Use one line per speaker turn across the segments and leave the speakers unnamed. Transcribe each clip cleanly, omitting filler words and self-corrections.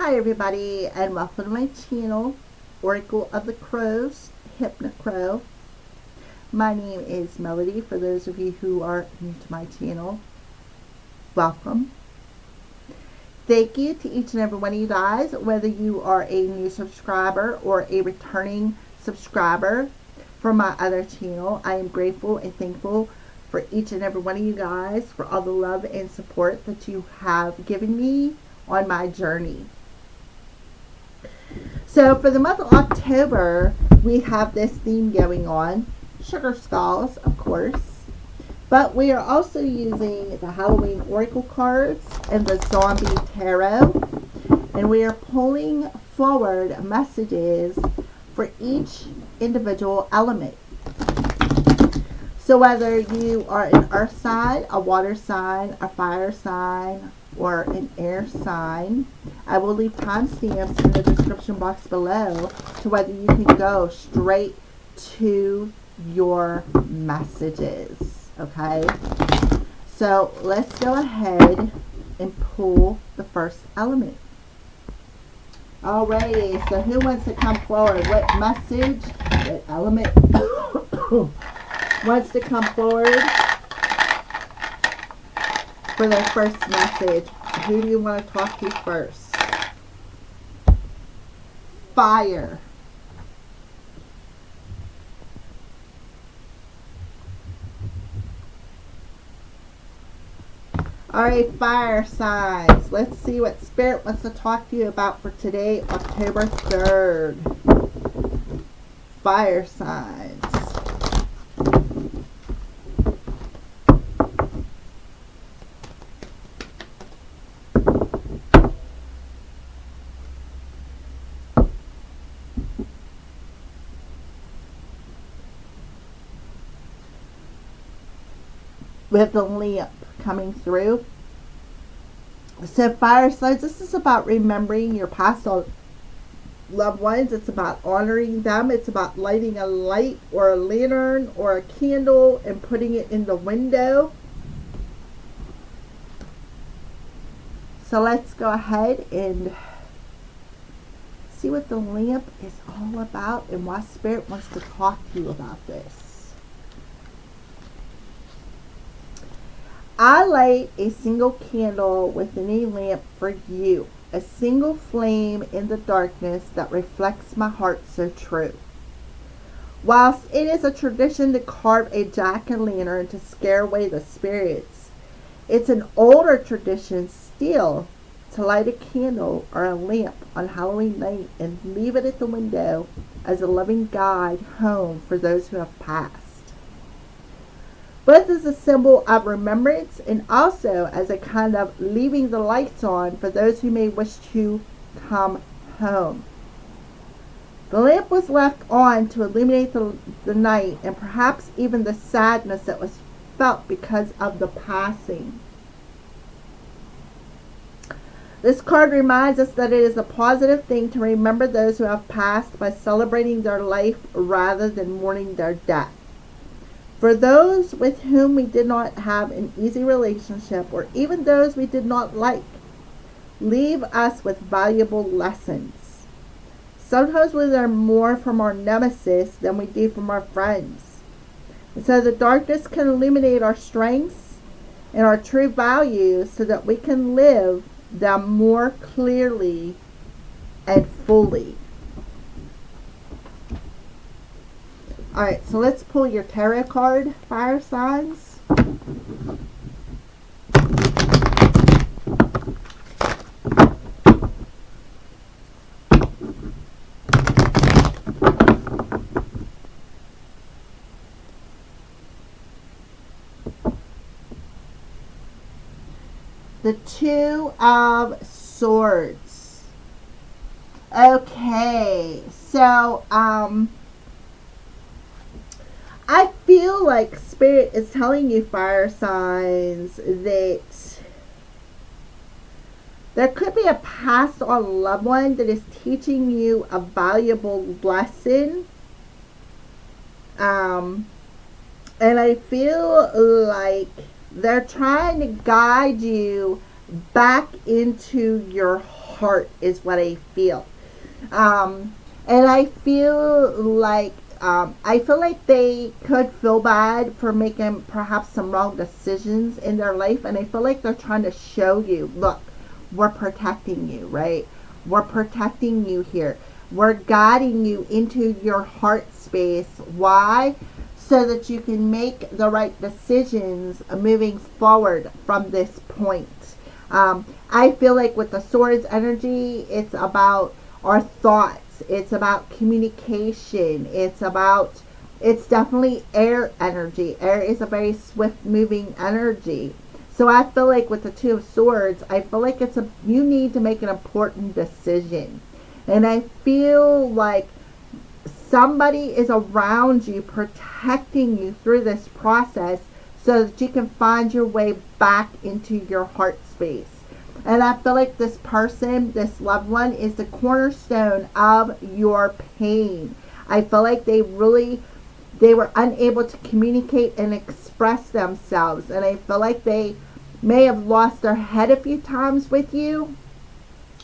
Hi everybody, and welcome to my channel, Oracle of the Crows, Hypnocrow. My name is Melody. For those of you who are new to my channel, welcome. Thank you to each and every one of you guys, whether you are a new subscriber or a returning subscriber for my other channel. I am grateful and thankful for each and every one of you guys for all the love and support that you have given me on my journey. So for the month of October, we have this theme going on, sugar skulls, of course, but we are also using the Halloween Oracle cards and the Zombie Tarot, and we are pulling forward messages for each individual element. So whether you are an earth sign, a water sign, a fire sign, or an air sign, I will leave timestamps in the description box below to whether you can go straight to your messages. Okay, so let's go ahead and pull the first element. Alrighty, so who wants to come forward? What message, what element wants to come forward for their first message? Who do you want to talk to first? Fire. Alright, fire signs. Let's see what Spirit wants to talk to you about for today, October 3rd. Fire signs. With the lamp coming through. So fire signs, this is about remembering your past loved ones. It's about honoring them. It's about lighting a light or a lantern or a candle and putting it in the window. So let's go ahead and see what the lamp is all about and why Spirit wants to talk to you about this. I light a single candle within a lamp for you, a single flame in the darkness that reflects my heart so true. Whilst it is a tradition to carve a jack-o'-lantern to scare away the spirits, it's an older tradition still to light a candle or a lamp on Halloween night and leave it at the window as a loving guide home for those who have passed. Both as a symbol of remembrance and also as a kind of leaving the lights on for those who may wish to come home. The lamp was left on to illuminate the night and perhaps even the sadness that was felt because of the passing. This card reminds us that it is a positive thing to remember those who have passed by celebrating their life rather than mourning their death. For those with whom we did not have an easy relationship, or even those we did not like, leave us with valuable lessons. Sometimes we learn more from our nemesis than we do from our friends. And so the darkness can illuminate our strengths and our true values so that we can live them more clearly and fully. Alright, so let's pull your tarot card, fire signs. The Two of Swords. Okay, so, I feel like Spirit is telling you, fire signs, that there could be a passed on loved one that is teaching you a valuable lesson. And I feel like they're trying to guide you back into your heart is what I feel. And I feel like they could feel bad for making perhaps some wrong decisions in their life, and I feel like they're trying to show you, look, we're protecting you, right? We're protecting you here. We're guiding you into your heart space. Why? So that you can make the right decisions moving forward from this point. I feel like with the swords energy, it's about our thoughts. It's about communication. It's definitely air energy. Air is a very swift moving energy. So I feel like with the Two of Swords, I feel like you need to make an important decision. And I feel like somebody is around you protecting you through this process so that you can find your way back into your heart space. And I feel like this person, this loved one, is the cornerstone of your pain. I feel like they were unable to communicate and express themselves. And I feel like they may have lost their head a few times with you,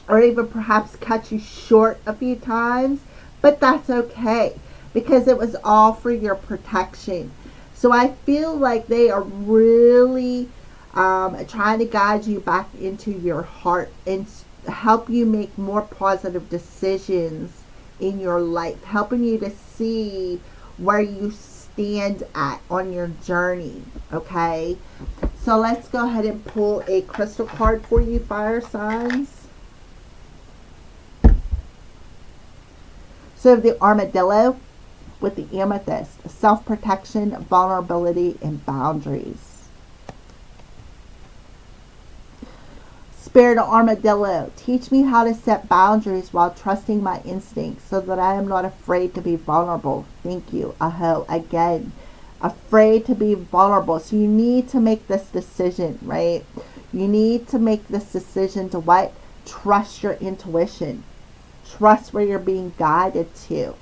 or even perhaps cut you short a few times. But that's okay, because it was all for your protection. So I feel like they are really trying to guide you back into your heart and help you make more positive decisions in your life, helping you to see where you stand at on your journey. Okay, so let's go ahead and pull a crystal card for you, fire signs. So the armadillo with the amethyst, self-protection, vulnerability, and boundaries. Spirit of armadillo, teach me how to set boundaries while trusting my instincts so that I am not afraid to be vulnerable. Thank you. Aho, again, afraid to be vulnerable. So you need to make this decision, right? You need to make this decision to what? Trust your intuition. Trust where you're being guided to.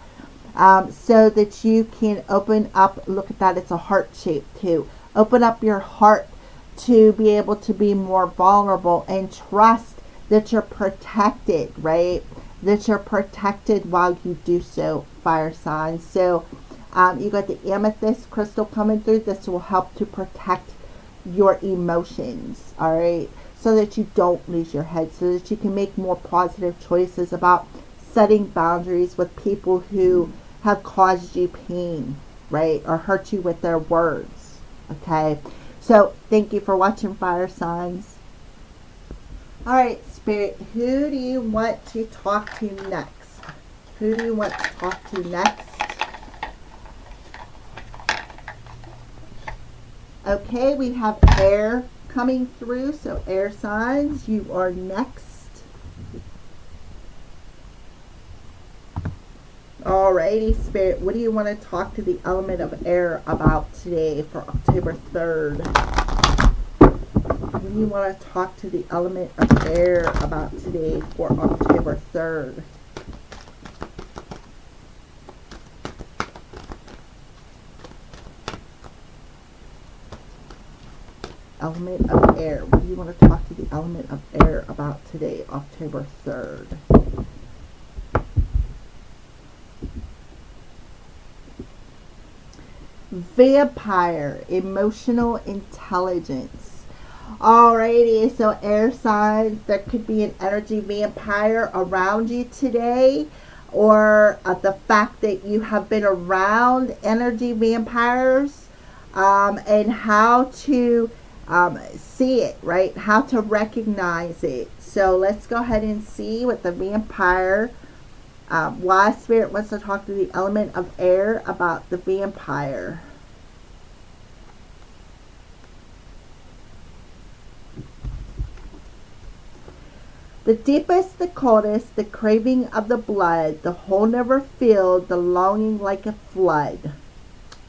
So that you can open up, look at that, it's a heart shape too. Open up your heart to be able to be more vulnerable and trust that you're protected, right? That you're protected while you do so, fire signs. So you got the amethyst crystal coming through. This will help to protect your emotions, all right? So that you don't lose your head, so that you can make more positive choices about setting boundaries with people who have caused you pain, right? Or hurt you with their words, okay? So thank you for watching, fire signs. All right, Spirit, who do you want to talk to next? Who do you want to talk to next? Okay, we have air coming through, so air signs, you are next. Alrighty, Spirit, what do you want to talk to the element of air about today for October 3rd? What do you want to talk to the element of air about today for October 3rd? Element of air. What do you want to talk to the element of air about today, October 3rd? Vampire, emotional intelligence. Alrighty, so air signs, there could be an energy vampire around you today, or the fact that you have been around energy vampires, and how to see it, right? How to recognize it. So let's go ahead and see what the vampire, why Spirit wants to talk to the element of air about the vampire. The deepest, the coldest, the craving of the blood, the hole never filled, the longing like a flood.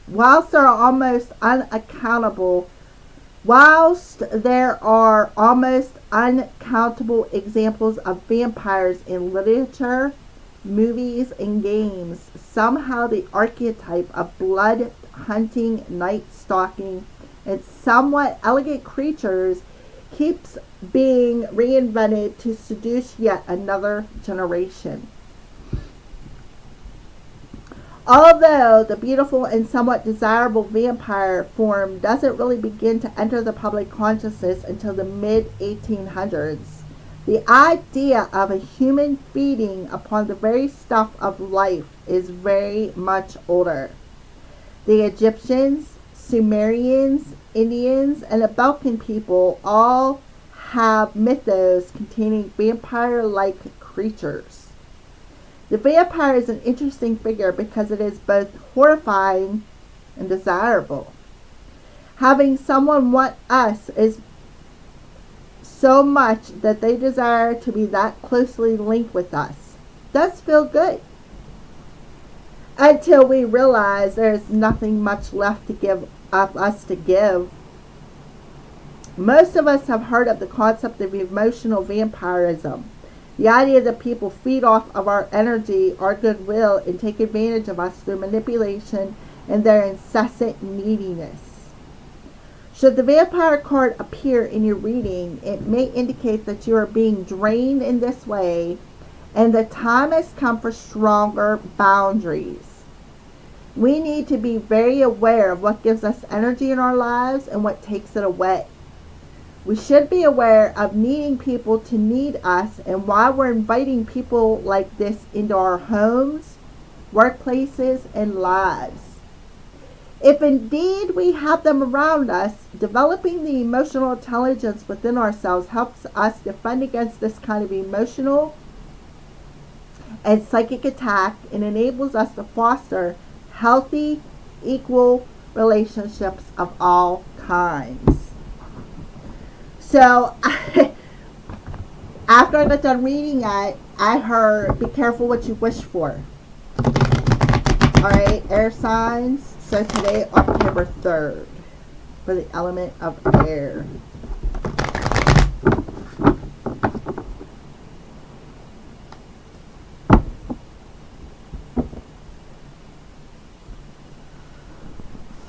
Whilst there are almost unaccountable examples of vampires in literature, movies, and games, somehow the archetype of blood hunting, night stalking, and somewhat elegant creatures keeps being reinvented to seduce yet another generation. Although the beautiful and somewhat desirable vampire form doesn't really begin to enter the public consciousness until the mid-1800s, the idea of a human feeding upon the very stuff of life is very much older. The Egyptians, Sumerians, Indians, and the Balkan people all have mythos containing vampire-like creatures. The vampire is an interesting figure because it is both horrifying and desirable. Having someone want us is so much that they desire to be that closely linked with us does feel good. Until we realize there's nothing much left to give of us to give. Most of us have heard of the concept of emotional vampirism. The idea that people feed off of our energy, our goodwill, and take advantage of us through manipulation and their incessant neediness. Should the vampire card appear in your reading, it may indicate that you are being drained in this way and the time has come for stronger boundaries. We need to be very aware of what gives us energy in our lives and what takes it away. We should be aware of needing people to need us and why we're inviting people like this into our homes, workplaces, and lives. If indeed we have them around us, developing the emotional intelligence within ourselves helps us defend against this kind of emotional and psychic attack and enables us to foster healthy, equal relationships of all kinds. So, after I got done reading it, I heard, be careful what you wish for. Alright, air signs. So today, October 3rd, for the element of air.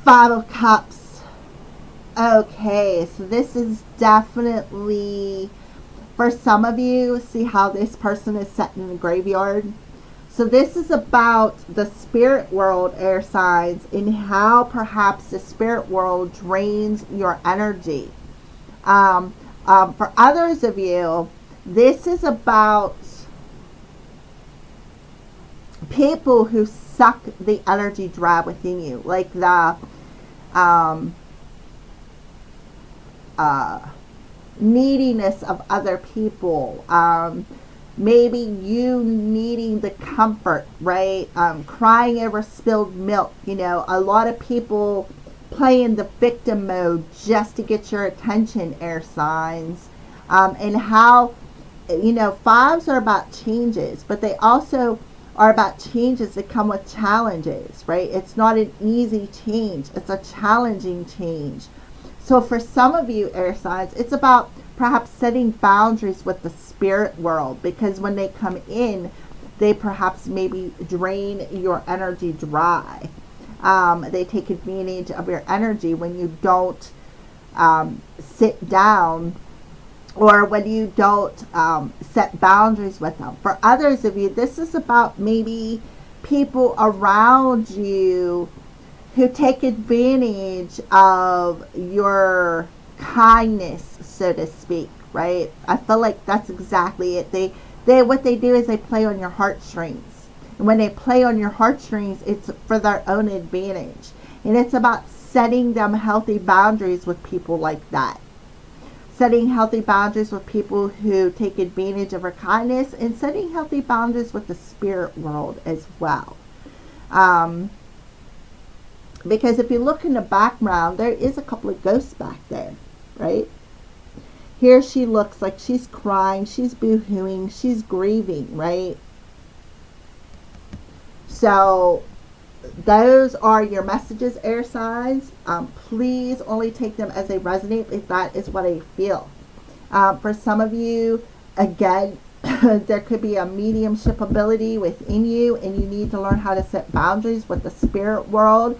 Five of Cups. Okay, so this is definitely, for some of you, see how this person is set in the graveyard? So this is about the spirit world, air signs, and how perhaps the spirit world drains your energy. For others of you, this is about people who suck the energy dry within you, like the neediness of other people, maybe you needing the comfort, right? Crying over spilled milk. You know, a lot of people play in the victim mode just to get your attention, air signs. And how, you know, fives are about changes, but they also are about changes that come with challenges, right? It's not an easy change. It's a challenging change. So for some of you, air signs, it's about perhaps setting boundaries with the spirit world, because when they come in, they perhaps maybe drain your energy dry. They take advantage of your energy when you don't sit down, or when you don't set boundaries with them. For others of you, this is about maybe people around you who take advantage of your kindness, so to speak, right? I feel like that's exactly it. They what they do is they play on your heartstrings. And when they play on your heartstrings, it's for their own advantage. And it's about setting them healthy boundaries with people like that. Setting healthy boundaries with people who take advantage of our kindness, and setting healthy boundaries with the spirit world as well. Because if you look in the background, there is a couple of ghosts back there, right? Here she looks like she's crying, she's boo-hooing, she's grieving, right? So those are your messages, air signs. Please only take them as they resonate if that is what I feel. For some of you, again, there could be a mediumship ability within you, and you need to learn how to set boundaries with the spirit world.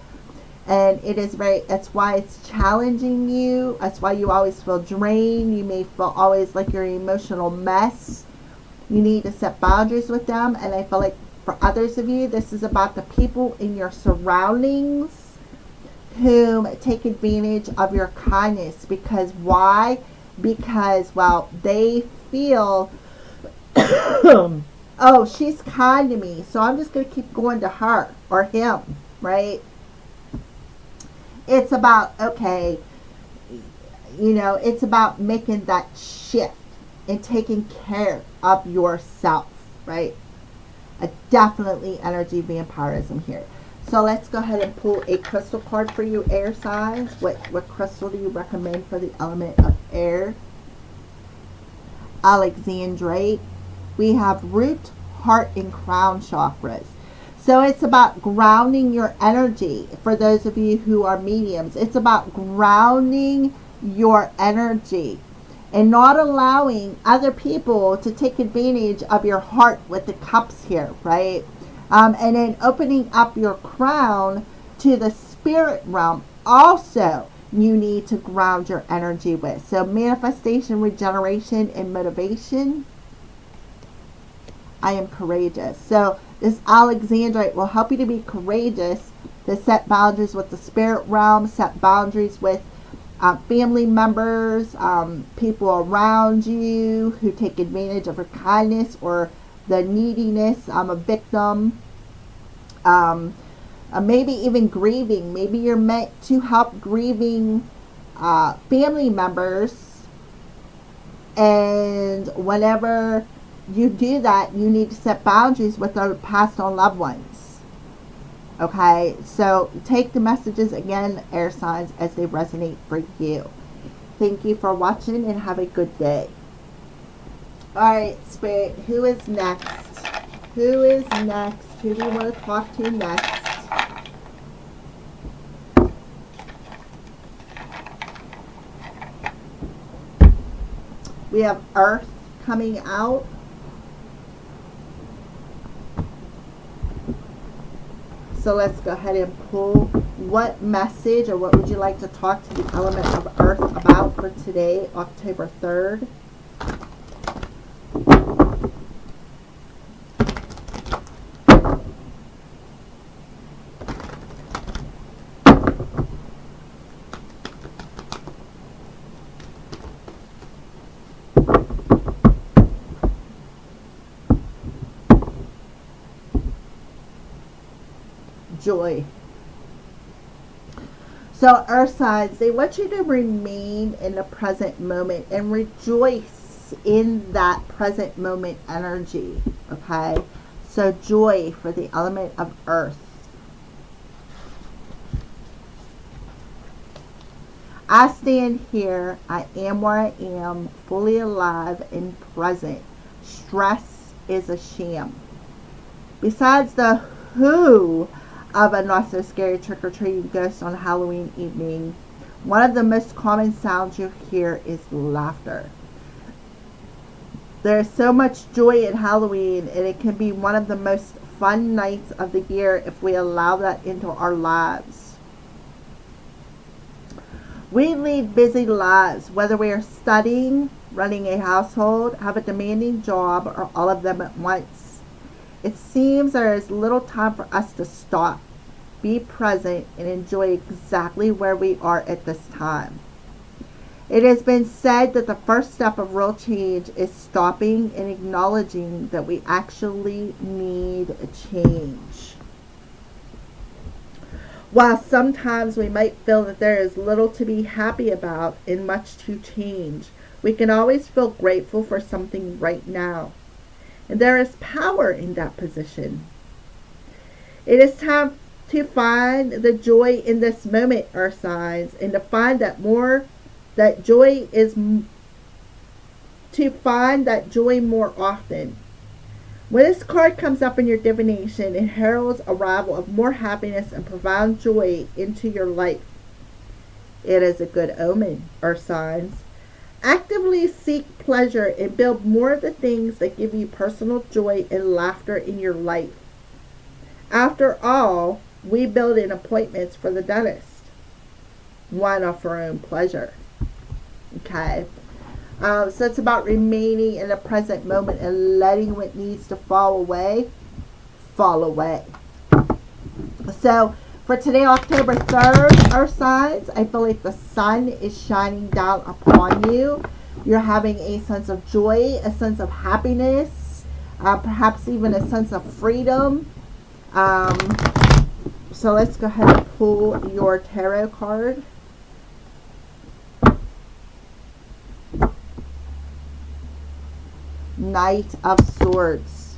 And that's why it's challenging you. That's why you always feel drained. You may feel always like you're an emotional mess. You need to set boundaries with them. And I feel like for others of you, this is about the people in your surroundings whom take advantage of your kindness. Because why? Because, well, they feel, oh, she's kind to me, so I'm just going to keep going to her or him, right? It's about, okay, it's about making that shift and taking care of yourself, right? Definitely energy vampirism here. So let's go ahead and pull a crystal card for you, air signs. What crystal do you recommend for the element of air? Alexandrite. We have root, heart, and crown chakras. So it's about grounding your energy. For those of you who are mediums, it's about grounding your energy and not allowing other people to take advantage of your heart with the cups here, right? And then opening up your crown to the spirit realm. Also, you need to ground your energy with. So manifestation, regeneration, and motivation. I am courageous. So this Alexandrite will help you to be courageous, to set boundaries with the spirit realm, set boundaries with family members, people around you who take advantage of your kindness or the neediness. I'm a victim. Maybe even grieving. Maybe you're meant to help grieving family members. And whenever you do that, you need to set boundaries with our passed on loved ones. Okay, so take the messages again, air signs, as they resonate for you. Thank you for watching and have a good day. Alright, Spirit, who is next? Who is next? Who do you want to talk to next? We have Earth coming out. So let's go ahead and pull what message or what would you like to talk to the element of Earth about for today, October 3rd. Joy. So earth signs, they want you to remain in the present moment and rejoice in that present moment energy. Okay, so joy for the element of earth. I stand here, I am where I am, fully alive and present. Stress is a sham. Besides the who of a not so scary trick-or-treating ghost on Halloween evening, one of the most common sounds you hear is laughter. There is so much joy in Halloween, and it can be one of the most fun nights of the year if we allow that into our lives. We lead busy lives, whether we are studying, running a household, have a demanding job, or all of them at once. It seems there is little time for us to stop, be present, and enjoy exactly where we are at this time. It has been said that the first step of real change is stopping and acknowledging that we actually need a change. While sometimes we might feel that there is little to be happy about and much to change, we can always feel grateful for something right now. And there is power in that position. It is time to find the joy in this moment, earth signs, and to find that joy more often. When this card comes up in your divination, it heralds arrival of more happiness and profound joy into your life. It is a good omen, earth signs. Actively seek pleasure and build more of the things that give you personal joy and laughter in your life. After all, We build in appointments for the dentist. One off our own pleasure. Okay. So it's about remaining in the present moment and letting what needs to fall away. So for today, October 3rd, Earth signs, I feel like the sun is shining down upon you. You're having a sense of joy, a sense of happiness, perhaps even a sense of freedom. So let's go ahead and pull your tarot card. Knight of Swords.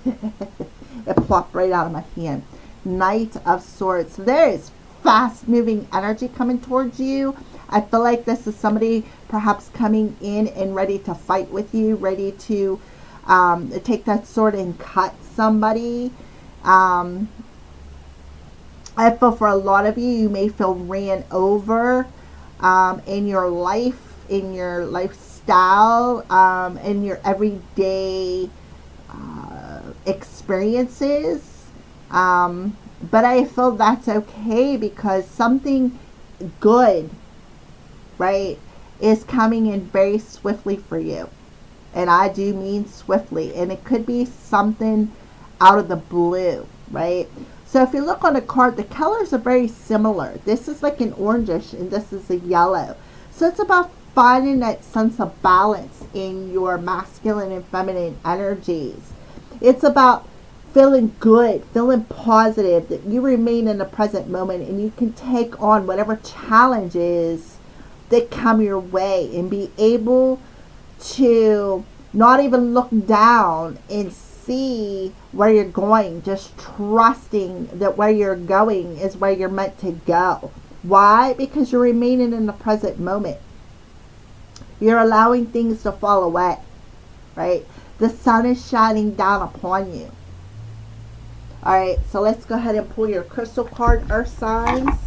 It plopped right out of my hand. Knight of Swords. So there is fast moving energy coming towards you. I feel like this is somebody perhaps coming in and ready to fight with you, ready to take that sword and cut somebody. I feel for a lot of you, you may feel ran over in your life, in your lifestyle, in your everyday experiences. But I feel that's okay because something good, right, is coming in very swiftly for you. And I do mean swiftly. And it could be something out of the blue, right? So if you look on the card, the colors are very similar. This is like an orangish and this is a yellow. So it's about finding that sense of balance in your masculine and feminine energies. It's about feeling good, feeling positive, that you remain in the present moment and you can take on whatever challenges that come your way and be able to not even look down and see where you're going, just trusting that where you're going is where you're meant to go. Why? Because you're remaining in the present moment. You're allowing things to fall away, right? The sun is shining down upon you. All right, so let's go ahead and pull your crystal card, Earth signs.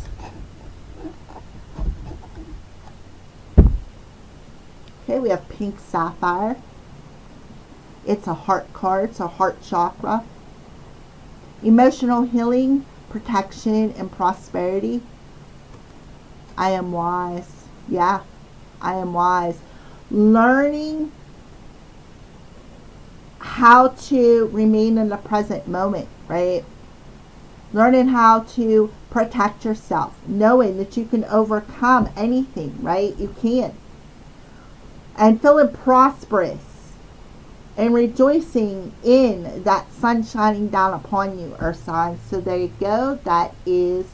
Okay, we have pink sapphire. It's a heart card, it's a heart chakra. Emotional healing, protection, and prosperity. I am wise. Yeah, I am wise. Learning how to remain in the present moment, right? Learning how to protect yourself, knowing that you can overcome anything, right? You can. And feeling prosperous and rejoicing in that sun shining down upon you, Earth signs. So there you go. That is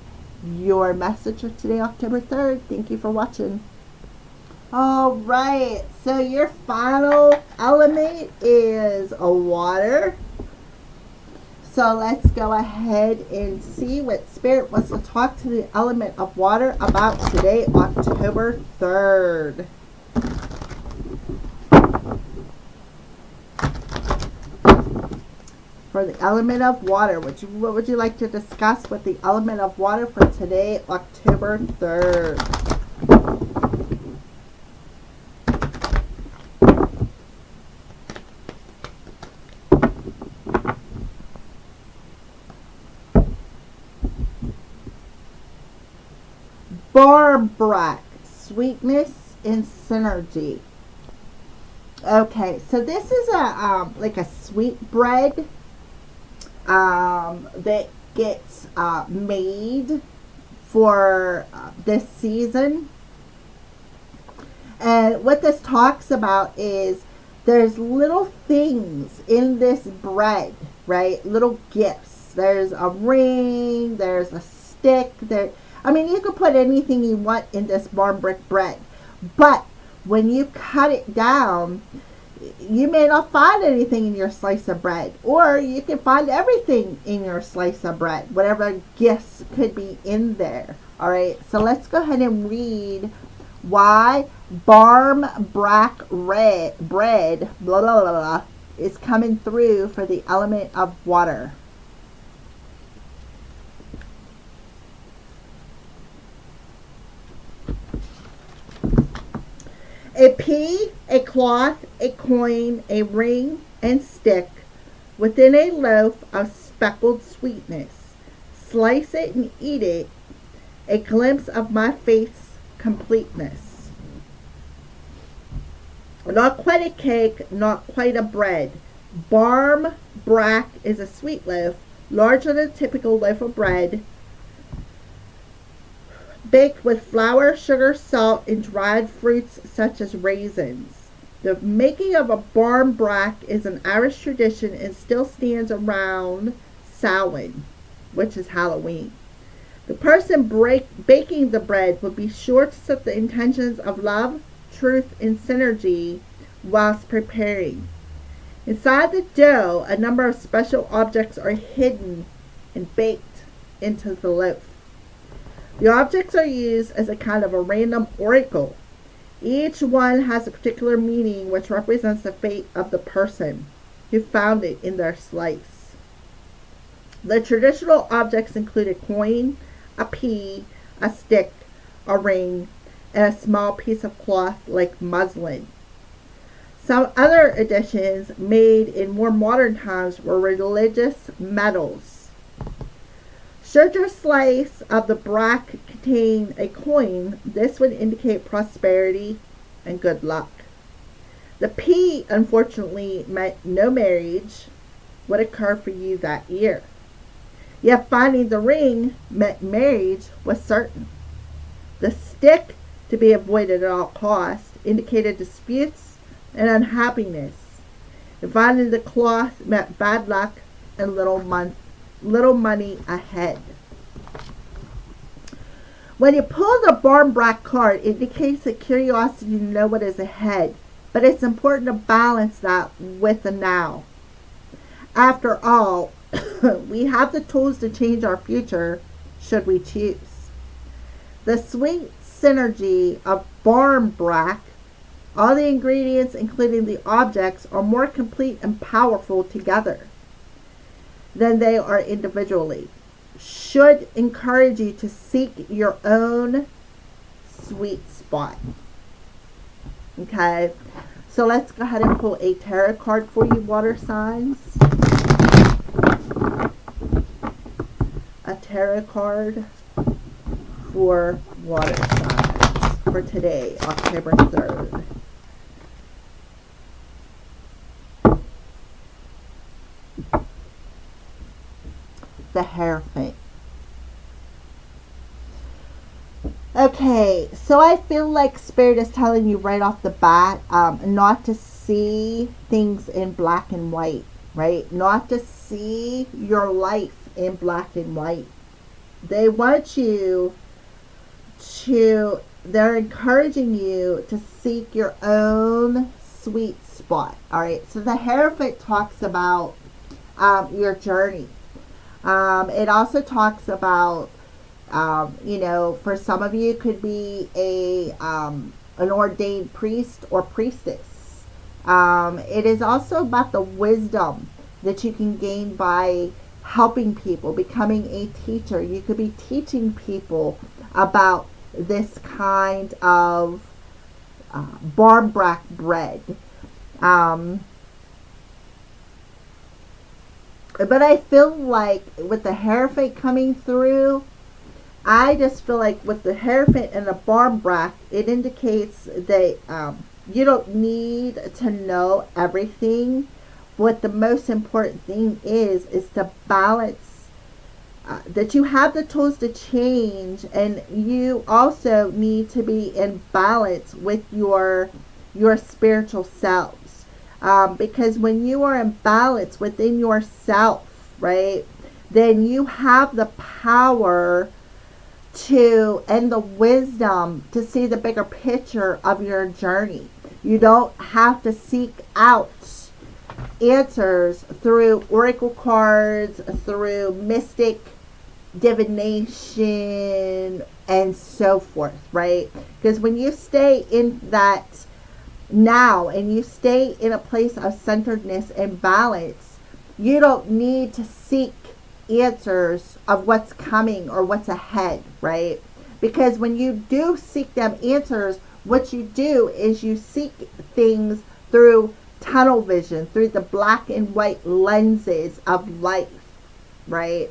your message for today, October 3rd. Thank you for watching. All right. So your final element is a water. So let's go ahead and see what Spirit wants to talk to the element of water about today, October 3rd. For the element of water, what would you like to discuss with the element of water for today, October 3rd? Barbara, sweetness and synergy. Okay, so this is a like a sweet bread that gets made for this season. And what this talks about is there's little things in this bread, right? Little gifts. There's a ring, there's a stick, you could put anything you want in this barn brick bread. But when you cut it down, you may not find anything in your slice of bread, or you can find everything in your slice of bread, whatever gifts could be in there. All right, so let's go ahead and read why barm brack bread blah, blah, blah, blah, is coming through for the element of water. A pea, a cloth, a coin, a ring, and stick within a loaf of speckled sweetness. Slice it and eat it, a glimpse of my faith's completeness. Not quite a cake, not quite a bread. Barm brack is a sweet loaf, larger than a typical loaf of bread, baked with flour, sugar, salt, and dried fruits such as raisins. The making of a barm brack is an Irish tradition and still stands around Samhain, which is Halloween. The person baking the bread would be sure to set the intentions of love, truth, and synergy whilst preparing. Inside the dough, a number of special objects are hidden and baked into the loaf. The objects are used as a kind of a random oracle. Each one has a particular meaning which represents the fate of the person who found it in their slice. The traditional objects include a coin, a pea, a stick, a ring, and a small piece of cloth like muslin. Some other additions made in more modern times were religious medals. Should your slice of the brack contain a coin, this would indicate prosperity and good luck. The pea, unfortunately, meant no marriage would occur for you that year. Yet finding the ring meant marriage was certain. The stick, to be avoided at all costs, indicated disputes and unhappiness. And finding the cloth meant bad luck and little money ahead. When you pull the barm brack card, it indicates a curiosity to know what is ahead, but it's important to balance that with the now. After all, we have the tools to change our future should we choose. The sweet synergy of barm brack, all the ingredients including the objects, are more complete and powerful together than they are individually. Should encourage you to seek your own sweet spot. Okay, so let's go ahead and pull a tarot card for you, water signs. A tarot card for water signs for today, October 3rd. The Hierophant. Okay, so I feel like Spirit is telling you right off the bat not to see things in black and white, right? Not to see your life in black and white. They want you to, they're encouraging you to seek your own sweet spot, all right? So the Hierophant talks about your journey. It also talks about, for some of you, it could be an ordained priest or priestess. It is also about the wisdom that you can gain by helping people, becoming a teacher. You could be teaching people about this kind of barm brack bread. But I feel like with the Hierophant coming through, I just feel like with the Hierophant and the barm brack, it indicates that you don't need to know everything. What the most important thing is to balance, that you have the tools to change, and you also need to be in balance with your spiritual selves. Because when you are in balance within yourself, right, then you have the power to, and the wisdom to see the bigger picture of your journey. You don't have to seek out answers through oracle cards, through mystic divination, and so forth, right? Because when you stay in that now and you stay in a place of centeredness and balance, you don't need to seek answers of what's coming or what's ahead, right? Because when you do seek them answers, what you do is you seek things through tunnel vision, through the black and white lenses of life. right?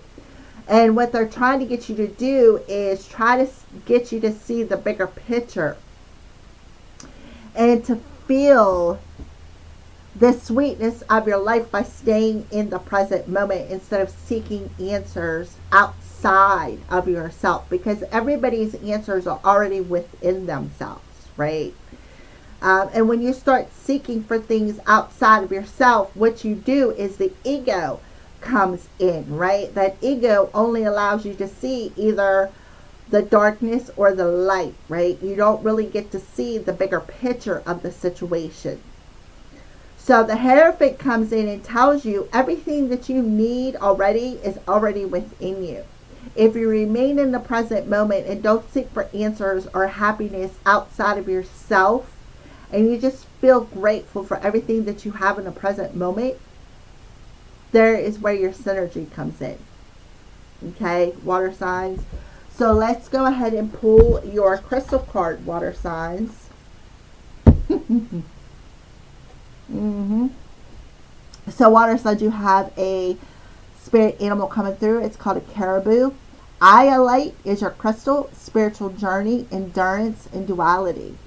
And what they're trying to get you to do is try to get you to see the bigger picture and to feel the sweetness of your life by staying in the present moment instead of seeking answers outside of yourself, because everybody's answers are already within themselves, right? And when you start seeking for things outside of yourself, what you do is the ego comes in, right? That ego only allows you to see either the darkness or the light, right? You don't really get to see the bigger picture of the situation. So the Hierophant comes in and tells you everything that you need already is already within you. If you remain in the present moment and don't seek for answers or happiness outside of yourself, and you just feel grateful for everything that you have in the present moment, there is where your synergy comes in. Okay, water signs. So let's go ahead and pull your crystal card, water signs. So water signs, you have a spirit animal coming through. It's called a caribou. Iolite is your crystal. Spiritual journey, endurance, and duality.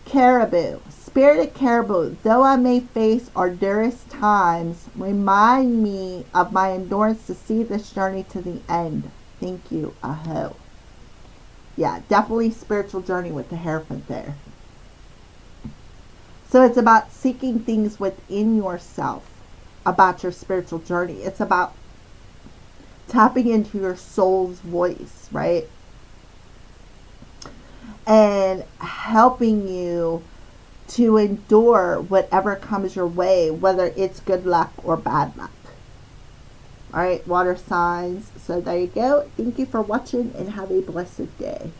Caribou. Spirited caribou, though I may face arduous times, remind me of my endurance to see this journey to the end. Thank you, Aho. Yeah, definitely spiritual journey with the Hierophant there. So it's about seeking things within yourself about your spiritual journey. It's about tapping into your soul's voice, right? And helping you to endure whatever comes your way, whether it's good luck or bad luck. All right, water signs. So there you go. Thank you for watching and have a blessed day.